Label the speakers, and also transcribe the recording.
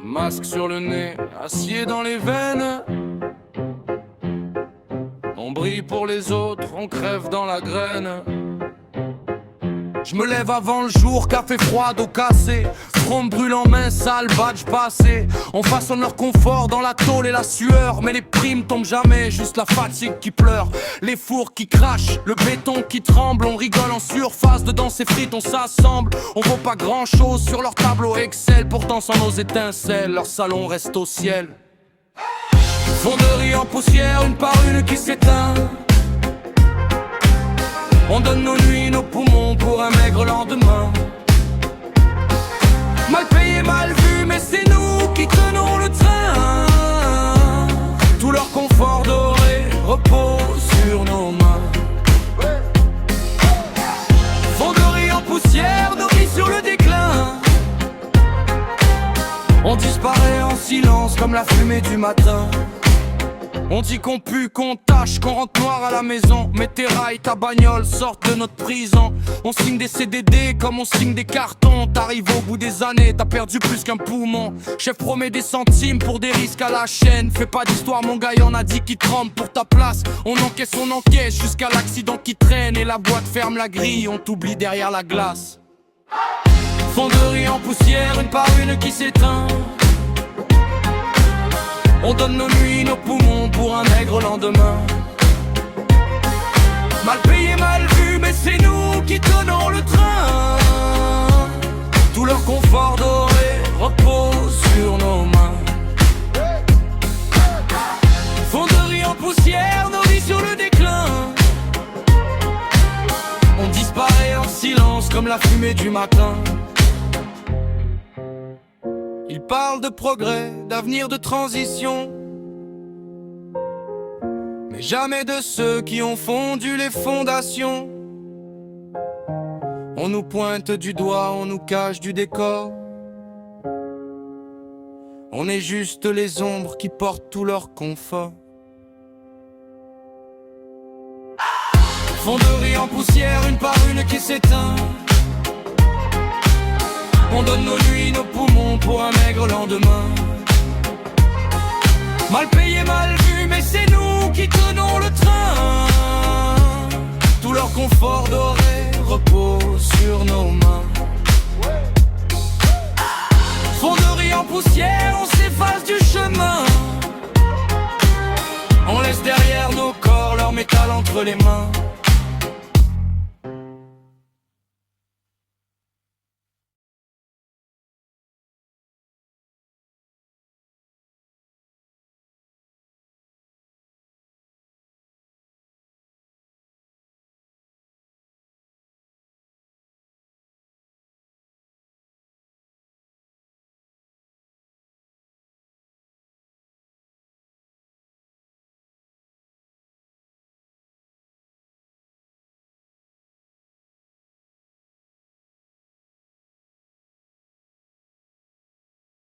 Speaker 1: masque sur le nez, acier dans les veines. On brille pour les autres, on crève dans la graine. Je me lève avant le jour, café froid, dos cassé. Front brûlant, main sale, badge passé. On façonne leur confort dans la tôle et la sueur. Mais les primes tombent jamais, juste la fatigue qui pleure. Les fours qui crachent, le béton qui tremble. On rigole en surface, dedans ces frites on s'assemble. On vaut pas grand chose sur leur tableau Excel. Pourtant sans nos étincelles, leur salon reste au ciel. Fonderie en poussière, une par une qui s'éteint. On donne nos nuits, nos poumons pour un maigre lendemain. Mal payé, mal vu, mais c'est nous qui tenons le train. Tout leur confort doré repose sur nos mains. Fonderie en poussière, nos vies sur le déclin. On disparaît en silence comme la fumée du matin. On dit qu'on pue, qu'on tâche, qu'on rentre noir à la maison. Mais tes rails, ta bagnole sortent de notre prison. On signe des CDD comme on signe des cartons. T'arrives au bout des années, t'as perdu plus qu'un poumon. Chef promet des centimes pour des risques à la chaîne. Fais pas d'histoire mon gars, y'en a 10 qui tremblent pour ta place. On encaisse jusqu'à l'accident qui traîne. Et la boîte ferme la grille, on t'oublie derrière la glace. Fonderie en poussière, une par une qui s'éteint. On donne nos nuits, nos poumons pour un maigre lendemain. Mal payé, mal vu, mais c'est nous qui tenons le train. Tout leur confort doré repose sur nos mains. Fonderie en poussière, nos vies sur le déclin. On disparaît en silence comme la fumée du matin. Ils parlent de progrès, d'avenir, de transition, mais jamais de ceux qui ont fondu les fondations. On nous pointe du doigt, on nous cache du décor. On est juste les ombres qui portent tout leur confort. Fonderie en poussière, une par une qui s'éteint. On donne nos nuits, nos poumons pour un maigre lendemain. Mal payé, mal vu, mais c'est nous qui tenons le train. Tout leur confort doré repose sur nos mains. Fonderie en poussière, on s'efface du chemin. On laisse derrière nos corps leur métal entre les mains.